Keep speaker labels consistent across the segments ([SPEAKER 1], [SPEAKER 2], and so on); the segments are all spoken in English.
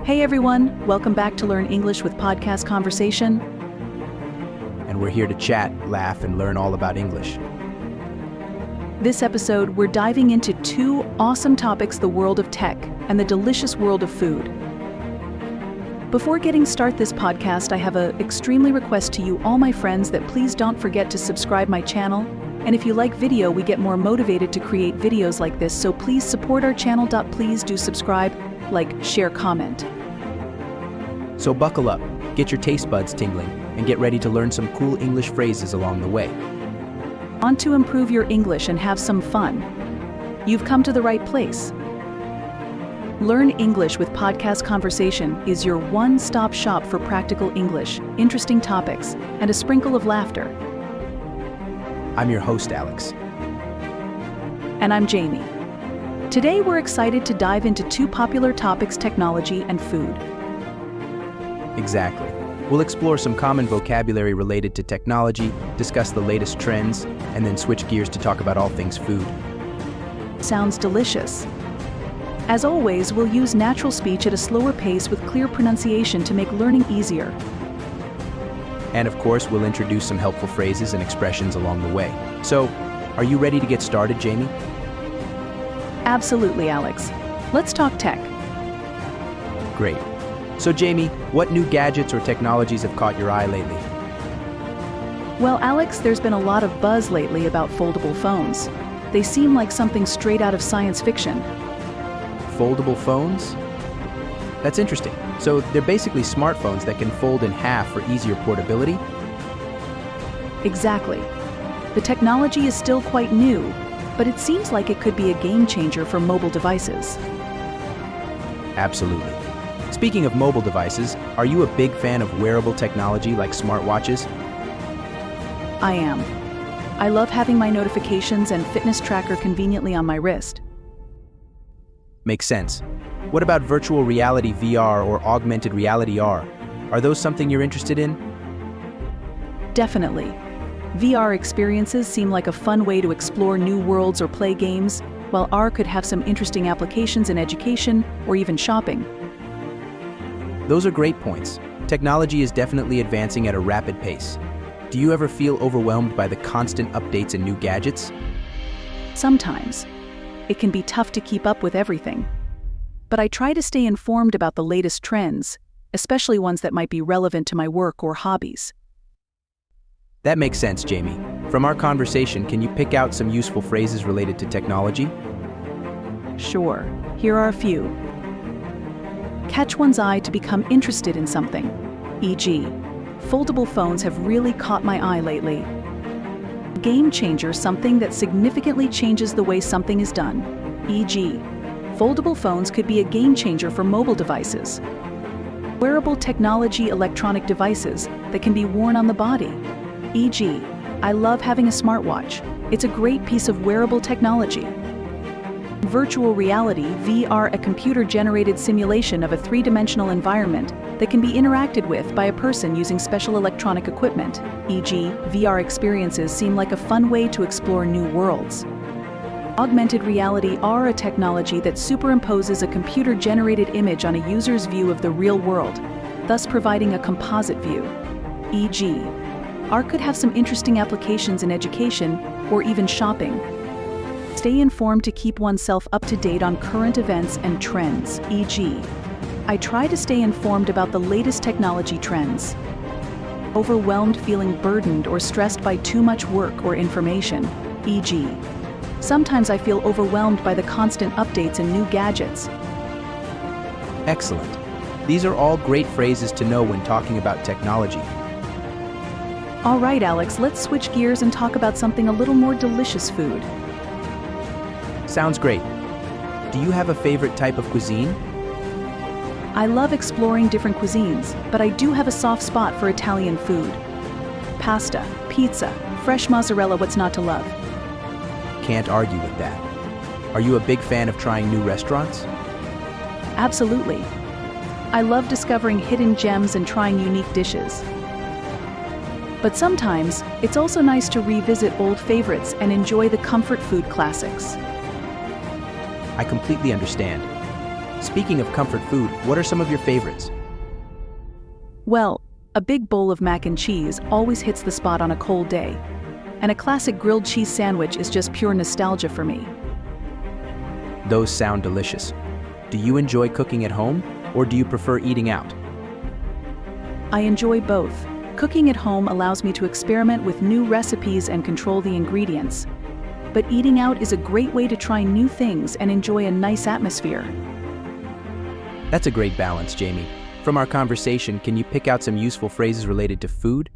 [SPEAKER 1] Hey everyone, welcome back to Learn English with Podcast Conversation.
[SPEAKER 2] And we're here to chat, laugh, and learn all about English.
[SPEAKER 1] This episode, we're diving into two awesome topics, the world of tech and the delicious world of food. Before getting started this podcast, I have an extremely request to you, all my friends, that please don't forget to subscribe my channel. And if you like video, we get more motivated to create videos like this, so please support our channel. Please do subscribe, like, share, comment.
[SPEAKER 2] So buckle up, get your taste buds tingling, and get ready to learn some cool English phrases along the way.
[SPEAKER 1] Want to improve your English and have some fun? You've come to the right place. Learn English with Podcast Conversation is your one-stop shop for practical English, interesting topics, and a sprinkle of laughter.
[SPEAKER 2] I'm your host, Alex.
[SPEAKER 1] And I'm Jamie. Today we're excited to dive into two popular topics, technology and food.
[SPEAKER 2] Exactly. We'll explore some common vocabulary related to technology, discuss the latest trends, and then switch gears to talk about all things food.
[SPEAKER 1] Sounds delicious. As always, we'll use natural speech at a slower pace with clear pronunciation to make learning easier.
[SPEAKER 2] And of course, we'll introduce some helpful phrases and expressions along the way. So, are you ready to get started, Jamie?
[SPEAKER 1] Absolutely, Alex. Let's talk tech.
[SPEAKER 2] Great. So, Jamie, what new gadgets or technologies have caught your eye lately?
[SPEAKER 1] Well, Alex, there's been a lot of buzz lately about foldable phones. They seem like something straight out of science fiction.
[SPEAKER 2] Foldable phones? That's interesting. So they're basically smartphones that can fold in half for easier portability?
[SPEAKER 1] Exactly. The technology is still quite new, but it seems like it could be a game changer for mobile devices.
[SPEAKER 2] Absolutely. Speaking of mobile devices, are you a big fan of wearable technology like smartwatches?
[SPEAKER 1] I am. I love having my notifications and fitness tracker conveniently on my wrist.
[SPEAKER 2] Makes sense. What about virtual reality VR or augmented reality AR? Are those something you're interested in?
[SPEAKER 1] Definitely. VR experiences seem like a fun way to explore new worlds or play games, while AR could have some interesting applications in education or even shopping.
[SPEAKER 2] Those are great points. Technology is definitely advancing at a rapid pace. Do you ever feel overwhelmed by the constant updates and new gadgets?
[SPEAKER 1] Sometimes. It can be tough to keep up with everything. But I try to stay informed about the latest trends, especially ones that might be relevant to my work or hobbies.
[SPEAKER 2] That makes sense, Jamie. From our conversation, can you pick out some useful phrases related to technology?
[SPEAKER 1] Sure. Here are a few. Catch one's eye to become interested in something, e.g., foldable phones have really caught my eye lately. Game changer, something that significantly changes the way something is done, e.g., foldable phones could be a game changer for mobile devices. Wearable technology, electronic devices that can be worn on the body, e.g., I love having a smartwatch. It's a great piece of wearable technology. Virtual reality, VR, a computer-generated simulation of a three-dimensional environment that can be interacted with by a person using special electronic equipment, e.g., VR experiences seem like a fun way to explore new worlds. Augmented reality are a technology that superimposes a computer-generated image on a user's view of the real world, thus providing a composite view, e.g., AR could have some interesting applications in education or even shopping. Stay informed to keep oneself up to date on current events and trends, e.g., I try to stay informed about the latest technology trends. Overwhelmed, feeling burdened or stressed by too much work or information, e.g., sometimes I feel overwhelmed by the constant updates and new gadgets.
[SPEAKER 2] Excellent. These are all great phrases to know when talking about technology.
[SPEAKER 1] All right, Alex, let's switch gears and talk about something a little more delicious: food.
[SPEAKER 2] Sounds great. Do you have a favorite type of cuisine?
[SPEAKER 1] I love exploring different cuisines, but I do have a soft spot for Italian food. Pasta, pizza, fresh mozzarella, what's not to love?
[SPEAKER 2] Can't argue with that. Are you a big fan of trying new restaurants?
[SPEAKER 1] Absolutely. I love discovering hidden gems and trying unique dishes. But sometimes, it's also nice to revisit old favorites and enjoy the comfort food classics.
[SPEAKER 2] I completely understand. Speaking of comfort food, what are some of your favorites?
[SPEAKER 1] Well, a big bowl of mac and cheese always hits the spot on a cold day, and a classic grilled cheese sandwich is just pure nostalgia for me.
[SPEAKER 2] Those sound delicious. Do you enjoy cooking at home, or do you prefer eating out?
[SPEAKER 1] I enjoy both. Cooking at home allows me to experiment with new recipes and control the ingredients. But eating out is a great way to try new things and enjoy a nice atmosphere.
[SPEAKER 2] That's a great balance, Jamie. From our conversation, can you pick out some useful phrases related to food?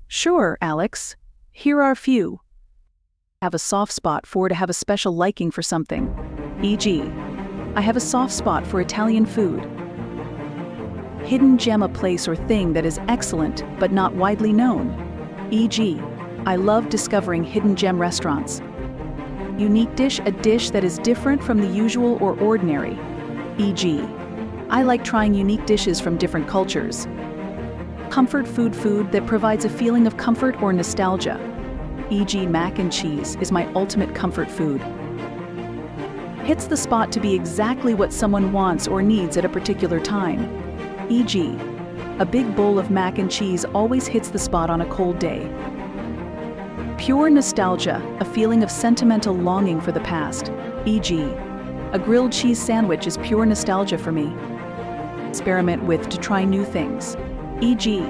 [SPEAKER 1] Sure, Alex. Here are a few. Have a soft spot for to have a special liking for something. E.g., I have a soft spot for Italian food. Hidden gem, a place or thing that is excellent but not widely known. E.g., I love discovering hidden gem restaurants. Unique dish, a dish that is different from the usual or ordinary. E.g., I like trying unique dishes from different cultures. Comfort food, food that provides a feeling of comfort or nostalgia. E.g., mac and cheese is my ultimate comfort food. Hits the spot to be exactly what someone wants or needs at a particular time. E.g., a big bowl of mac and cheese always hits the spot on a cold day. Pure nostalgia, a feeling of sentimental longing for the past. E.g., a grilled cheese sandwich is pure nostalgia for me. Experiment with to try new things. E.g.,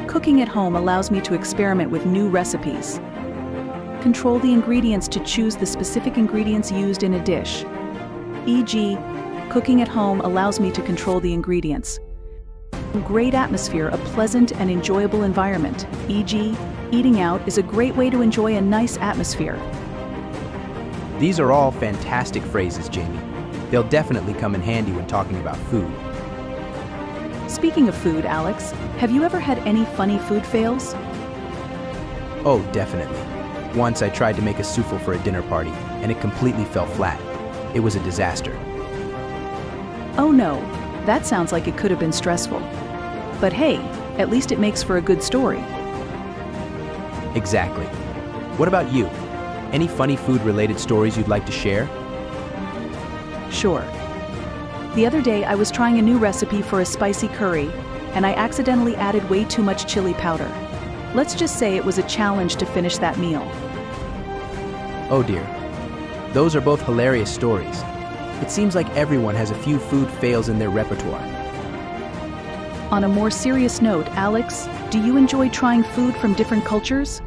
[SPEAKER 1] cooking at home allows me to experiment with new recipes. Control the ingredients to choose the specific ingredients used in a dish. E.g., cooking at home allows me to control the ingredients. Great atmosphere, a pleasant and enjoyable environment. E.g., eating out is a great way to enjoy a nice atmosphere.
[SPEAKER 2] These are all fantastic phrases, Jamie. They'll definitely come in handy when talking about food.
[SPEAKER 1] Speaking of food, Alex, have you ever had any funny food fails?
[SPEAKER 2] Oh, definitely. Once I tried to make a souffle for a dinner party, and it completely fell flat. It was a disaster.
[SPEAKER 1] Oh no, that sounds like it could have been stressful. But hey, at least it makes for a good story.
[SPEAKER 2] Exactly. What about you? Any funny food-related stories you'd like to share?
[SPEAKER 1] Sure. The other day I was trying a new recipe for a spicy curry, and I accidentally added way too much chili powder. Let's just say it was a challenge to finish that meal.
[SPEAKER 2] Oh dear. Those are both hilarious stories. It seems like everyone has a few food fails in their repertoire.
[SPEAKER 1] On a more serious note, Alex, do you enjoy trying food from different cultures?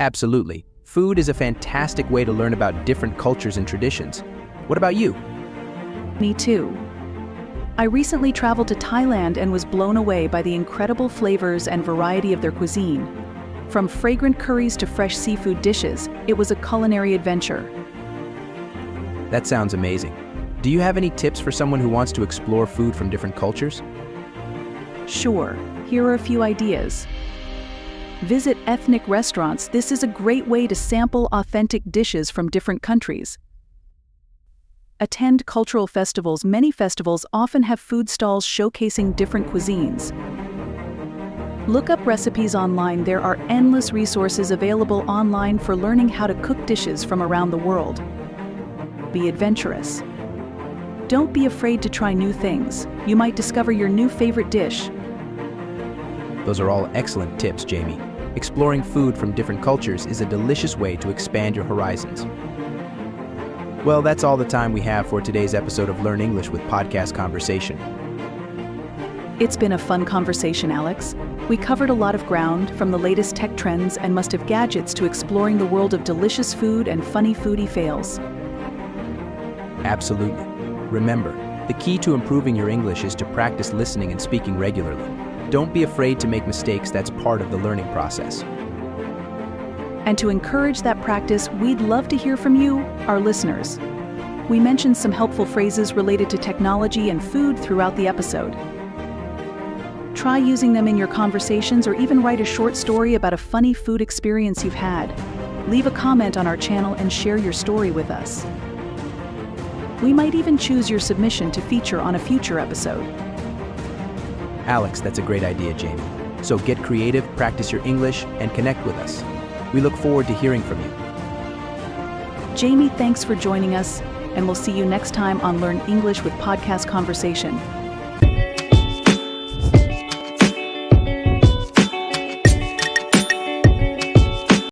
[SPEAKER 2] Absolutely. Food is a fantastic way to learn about different cultures and traditions. What about you?
[SPEAKER 1] Me too. I recently traveled to Thailand and was blown away by the incredible flavors and variety of their cuisine. From fragrant curries to fresh seafood dishes, it was a culinary adventure.
[SPEAKER 2] That sounds amazing. Do you have any tips for someone who wants to explore food from different cultures?
[SPEAKER 1] Sure, here are a few ideas. Visit ethnic restaurants. This is a great way to sample authentic dishes from different countries. Attend cultural festivals. Many festivals often have food stalls showcasing different cuisines. Look up recipes online. There are endless resources available online for learning how to cook dishes from around the world. Be adventurous. Don't be afraid to try new things. You might discover your new favorite dish.
[SPEAKER 2] Those are all excellent tips, Jamie. Exploring food from different cultures is a delicious way to expand your horizons. Well, that's all the time we have for today's episode of Learn English with Podcast Conversation.
[SPEAKER 1] It's been a fun conversation, Alex. We covered a lot of ground, from the latest tech trends and must-have gadgets to exploring the world of delicious food and funny foodie fails.
[SPEAKER 2] Absolutely. Remember, the key to improving your English is to practice listening and speaking regularly. Don't be afraid to make mistakes. That's part of the learning process.
[SPEAKER 1] And to encourage that practice, we'd love to hear from you, our listeners. We mentioned some helpful phrases related to technology and food throughout the episode. Try using them in your conversations or even write a short story about a funny food experience you've had. Leave a comment on our channel and share your story with us. We might even choose your submission to feature on a future episode.
[SPEAKER 2] Alex, that's a great idea, Jamie. So get creative, practice your English, and connect with us. We look forward to hearing from you.
[SPEAKER 1] Jamie, thanks for joining us. and we'll see you next time on Learn English with Podcast Conversation.